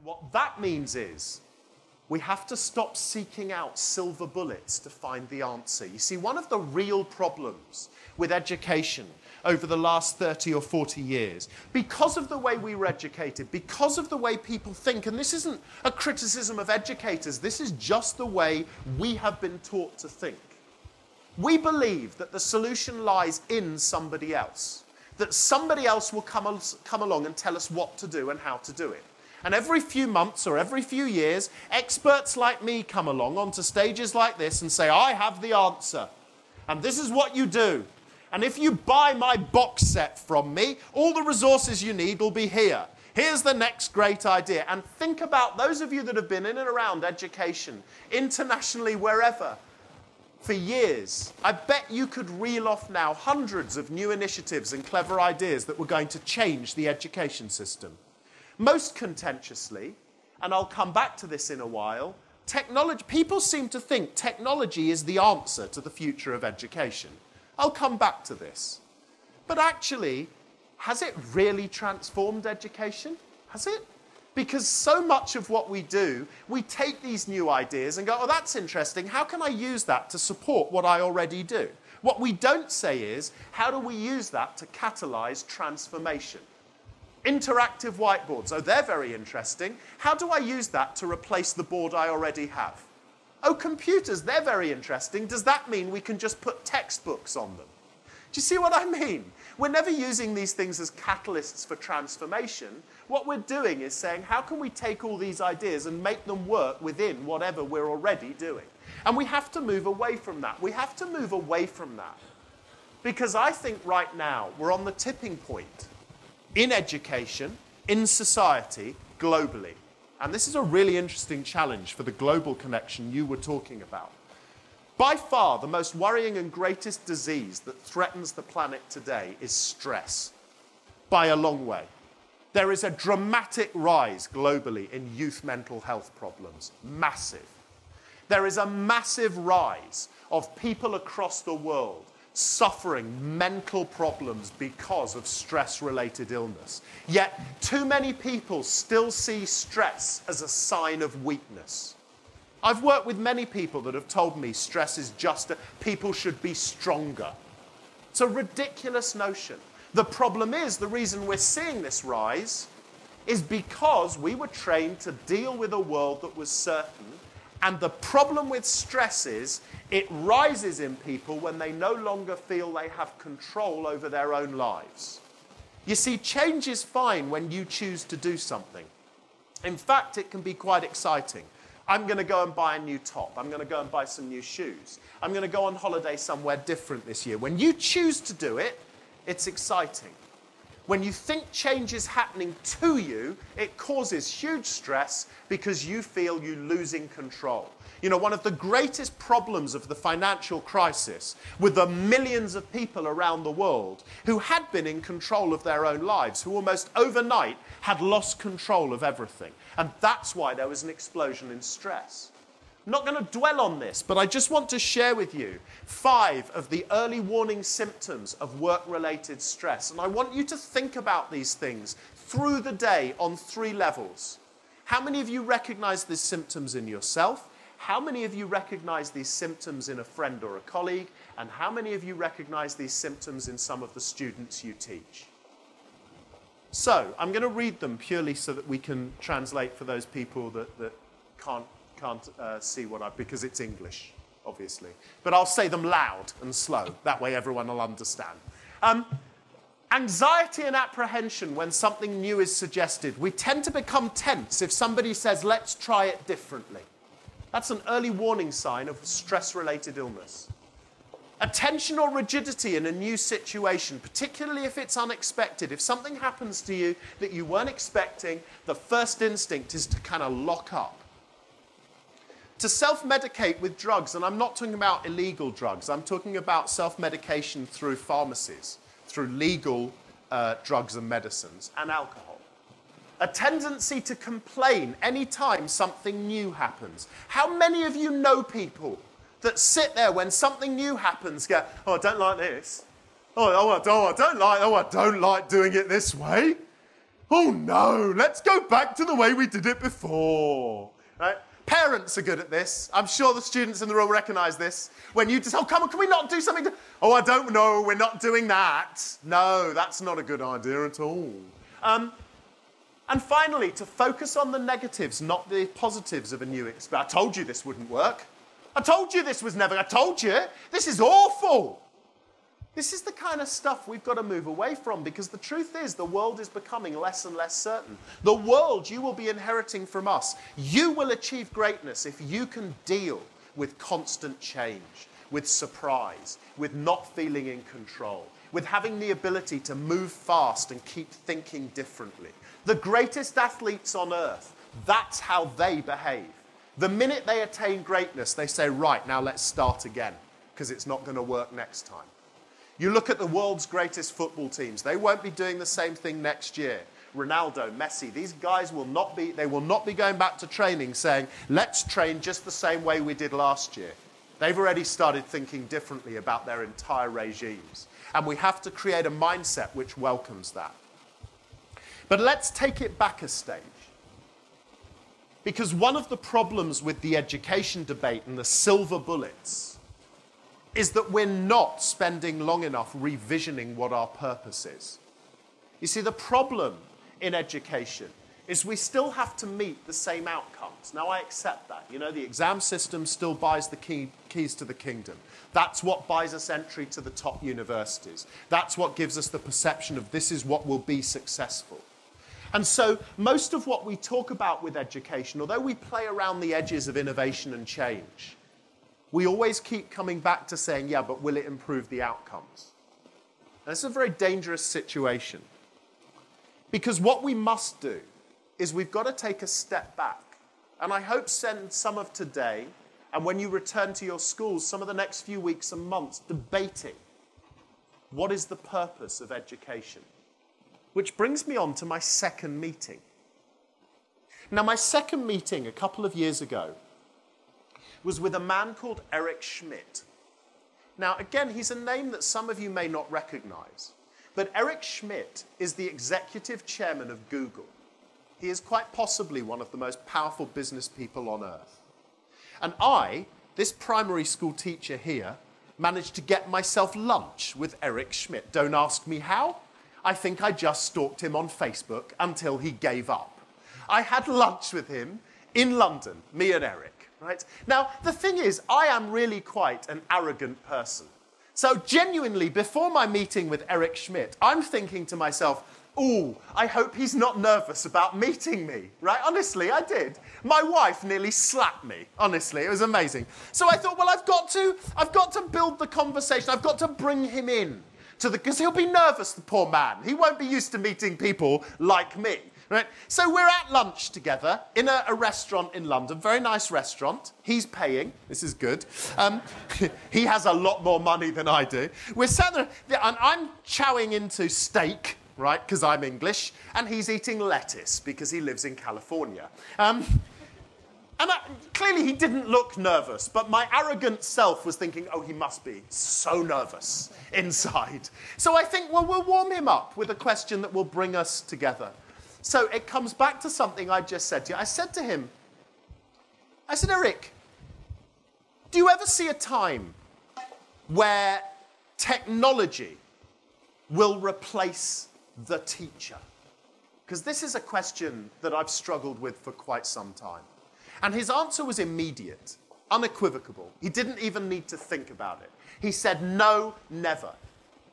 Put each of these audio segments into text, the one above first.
What that means is we have to stop seeking out silver bullets to find the answer. You see, one of the real problems with education over the last 30 or 40 years, because of the way we were educated, because of the way people think, and this isn't a criticism of educators, this is just the way we have been taught to think. We believe that the solution lies in somebody else, that somebody else will come along and tell us what to do and how to do it. And every few months or every few years, experts like me come along onto stages like this and say, I have the answer, and this is what you do. And if you buy my box set from me, all the resources you need will be here. Here's the next great idea. And think about those of you that have been in and around education, internationally, wherever, for years. I bet you could reel off now hundreds of new initiatives and clever ideas that were going to change the education system. Most contentiously, and I'll come back to this in a while, people seem to think technology is the answer to the future of education. I'll come back to this. But actually, has it really transformed education? Has it? Because so much of what we do, we take these new ideas and go, oh, that's interesting. How can I use that to support what I already do? What we don't say is, how do we use that to catalyze transformation? Interactive whiteboards, oh, they're very interesting. How do I use that to replace the board I already have? Oh, computers, they're very interesting. Does that mean we can just put textbooks on them? Do you see what I mean? We're never using these things as catalysts for transformation. What we're doing is saying, how can we take all these ideas and make them work within whatever we're already doing? And we have to move away from that. We have to move away from that. Because I think right now we're on the tipping point in education, in society, globally. And this is a really interesting challenge for the global connection you were talking about. By far, the most worrying and greatest disease that threatens the planet today is stress, by a long way. There is a dramatic rise globally in youth mental health problems, massive. There is a massive rise of people across the world suffering mental problems because of stress-related illness. Yet, too many people still see stress as a sign of weakness. I've worked with many people that have told me stress is just people should be stronger. It's a ridiculous notion. The problem is, the reason we're seeing this rise is because we were trained to deal with a world that was certain. And the problem with stress is it rises in people when they no longer feel they have control over their own lives. You see, change is fine when you choose to do something. In fact, it can be quite exciting. I'm going to go and buy a new top. I'm going to go and buy some new shoes. I'm going to go on holiday somewhere different this year. When you choose to do it, it's exciting. When you think change is happening to you, it causes huge stress because you feel you're losing control. You know, one of the greatest problems of the financial crisis with the millions of people around the world who had been in control of their own lives, who almost overnight had lost control of everything. And that's why there was an explosion in stress. I'm not going to dwell on this, but I just want to share with you 5 of the early warning symptoms of work-related stress. And I want you to think about these things through the day on 3 levels. How many of you recognize these symptoms in yourself? How many of you recognize these symptoms in a friend or a colleague? And how many of you recognize these symptoms in some of the students you teach? So I'm going to read them purely so that we can translate for those people that can't see because it's English, obviously. But I'll say them loud and slow. That way everyone will understand. Anxiety and apprehension when something new is suggested. We tend to become tense if somebody says, let's try it differently. That's an early warning sign of stress-related illness. Attention or rigidity in a new situation, particularly if it's unexpected. If something happens to you that you weren't expecting, the first instinct is to kind of lock up. To self-medicate with drugs, and I'm not talking about illegal drugs, I'm talking about self-medication through pharmacies, through legal drugs and medicines, and alcohol. A tendency to complain anytime something new happens. How many of you know people that sit there when something new happens, go, oh, I don't like this. I don't like doing it this way. Oh no, let's go back to the way we did it before. Right? Parents are good at this. I'm sure the students in the room recognize this. When you just, oh, come on, can we not do something? Oh, I don't know, we're not doing that. No, that's not a good idea at all. And finally, to focus on the negatives, not the positives of a new experience. I told you this wouldn't work. I told you this was never, I told you, this is awful. This is the kind of stuff we've got to move away from, because the truth is the world is becoming less and less certain. The world you will be inheriting from us, you will achieve greatness if you can deal with constant change, with surprise, with not feeling in control, with having the ability to move fast and keep thinking differently. The greatest athletes on earth, that's how they behave. The minute they attain greatness, they say, right, now let's start again, because it's not going to work next time. You look at the world's greatest football teams, they won't be doing the same thing next year. Ronaldo, Messi, these guys will not be going back to training saying, let's train just the same way we did last year. They've already started thinking differently about their entire regimes. And we have to create a mindset which welcomes that. But let's take it back a stage. Because one of the problems with the education debate and the silver bullets is that we're not spending long enough revisioning what our purpose is. You see, the problem in education is we still have to meet the same outcomes. Now, I accept that. You know, the exam system still buys the keys to the kingdom. That's what buys us entry to the top universities. That's what gives us the perception of this is what will be successful. And so most of what we talk about with education, although we play around the edges of innovation and change, we always keep coming back to saying, yeah, but will it improve the outcomes? And it's a very dangerous situation. Because what we must do is we've got to take a step back. And I hope spend some of today, and when you return to your schools, some of the next few weeks and months, debating what is the purpose of education. Which brings me on to my second meeting. Now, my second meeting a couple of years ago was with a man called Eric Schmidt. Now, again, he's a name that some of you may not recognize. But Eric Schmidt is the executive chairman of Google. He is quite possibly one of the most powerful business people on earth. And I, this primary school teacher here, managed to get myself lunch with Eric Schmidt. Don't ask me how. I think I just stalked him on Facebook until he gave up. I had lunch with him in London, me and Eric. Right? Now, the thing is, I am really quite an arrogant person. So genuinely, before my meeting with Eric Schmidt, I'm thinking to myself, ooh, I hope he's not nervous about meeting me. Right? Honestly, I did. My wife nearly slapped me. Honestly, it was amazing. So I thought, well, I've got to build the conversation. I've got to bring him in because he'll be nervous, the poor man. He won't be used to meeting people like me. Right? So we're at lunch together in a restaurant in London, very nice restaurant. He's paying. This is good. He has a lot more money than I do. We're sat there, and I'm chowing into steak, right, because I'm English, and he's eating lettuce because he lives in California. Clearly he didn't look nervous, but my arrogant self was thinking, oh, he must be so nervous inside. So I think, well, we'll warm him up with a question that will bring us together. So it comes back to something I just said to you. I said to him, I said, Eric, do you ever see a time where technology will replace the teacher? Because this is a question that I've struggled with for quite some time. And his answer was immediate, unequivocal. He didn't even need to think about it. He said, no, never.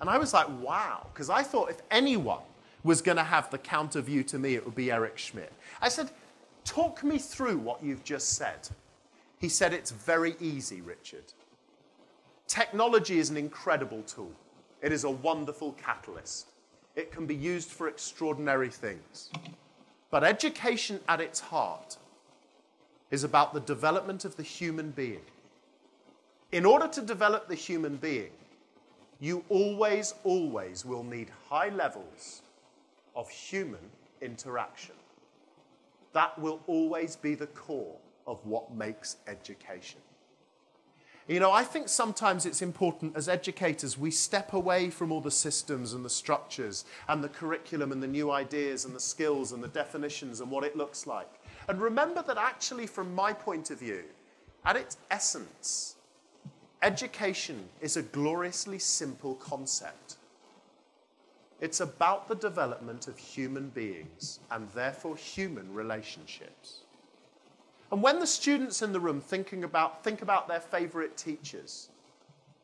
And I was like, wow, because I thought if anyone was going to have the counter view to me, it would be Eric Schmidt. I said, talk me through what you've just said. He said, it's very easy, Richard. Technology is an incredible tool. It is a wonderful catalyst. It can be used for extraordinary things. But education at its heart is about the development of the human being. In order to develop the human being, you always, always will need high levels of human interaction. That will always be the core of what makes education. You know, I think sometimes it's important as educators we step away from all the systems and the structures and the curriculum and the new ideas and the skills and the definitions and what it looks like. And remember that actually, from my point of view, at its essence, education is a gloriously simple concept. It's about the development of human beings and therefore human relationships. And when the students in the room think about their favorite teachers,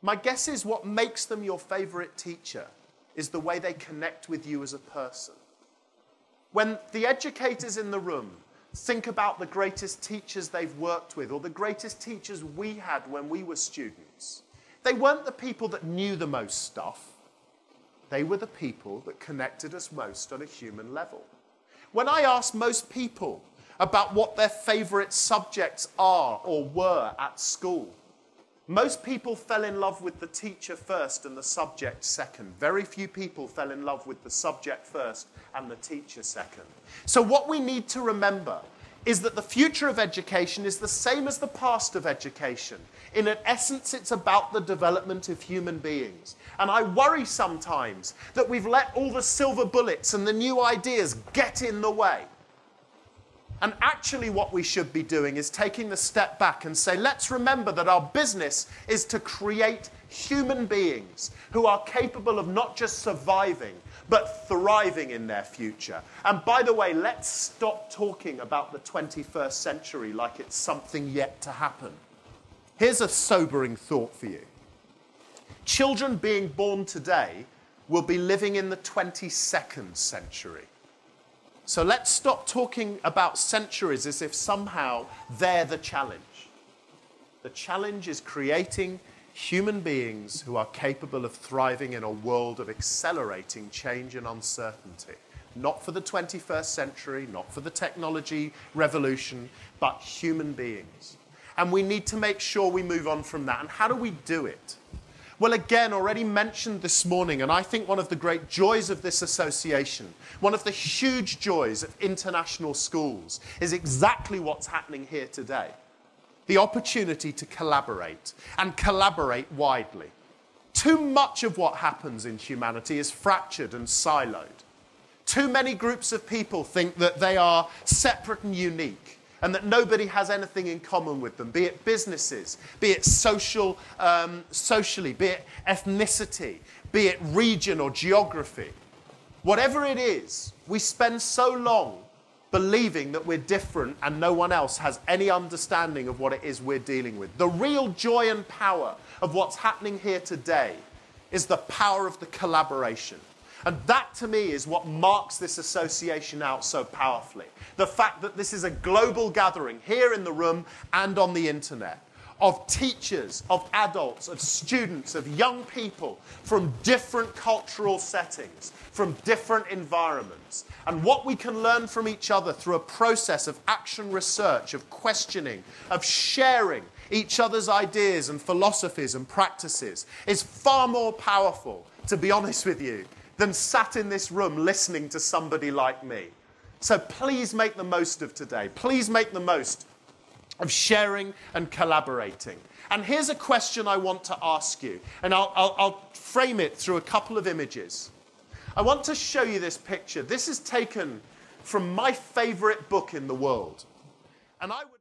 my guess is what makes them your favorite teacher is the way they connect with you as a person. When the educators in the room think about the greatest teachers they've worked with or the greatest teachers we had when we were students, they weren't the people that knew the most stuff. They were the people that connected us most on a human level. When I ask most people about what their favorite subjects are or were at school, most people fell in love with the teacher first and the subject second. Very few people fell in love with the subject first and the teacher second. So what we need to remember is that the future of education is the same as the past of education. In essence, it's about the development of human beings. And I worry sometimes that we've let all the silver bullets and the new ideas get in the way. And actually what we should be doing is taking the step back and say, let's remember that our business is to create human beings who are capable of not just surviving, but thriving in their future. And by the way, let's stop talking about the 21st century like it's something yet to happen. Here's a sobering thought for you. Children being born today will be living in the 22nd century. So let's stop talking about centuries as if somehow they're the challenge. The challenge is creating human beings who are capable of thriving in a world of accelerating change and uncertainty. Not for the 21st century, not for the technology revolution, but human beings. And we need to make sure we move on from that. And how do we do it? Well, again, already mentioned this morning, and I think one of the great joys of this association, one of the huge joys of international schools, is exactly what's happening here today. The opportunity to collaborate, and collaborate widely. Too much of what happens in humanity is fractured and siloed. Too many groups of people think that they are separate and unique, and that nobody has anything in common with them, be it businesses, be it socially, be it ethnicity, be it region or geography. Whatever it is, we spend so long believing that we're different and no one else has any understanding of what it is we're dealing with. The real joy and power of what's happening here today is the power of the collaboration. And that, to me, is what marks this association out so powerfully. The fact that this is a global gathering here in the room and on the internet of teachers, of adults, of students, of young people from different cultural settings, from different environments. And what we can learn from each other through a process of action research, of questioning, of sharing each other's ideas and philosophies and practices is far more powerful, to be honest with you, than sat in this room listening to somebody like me. So please make the most of today. Please make the most of sharing and collaborating. And here's a question I want to ask you, and I'll frame it through a couple of images. I want to show you this picture. This is taken from my favorite book in the world. And I would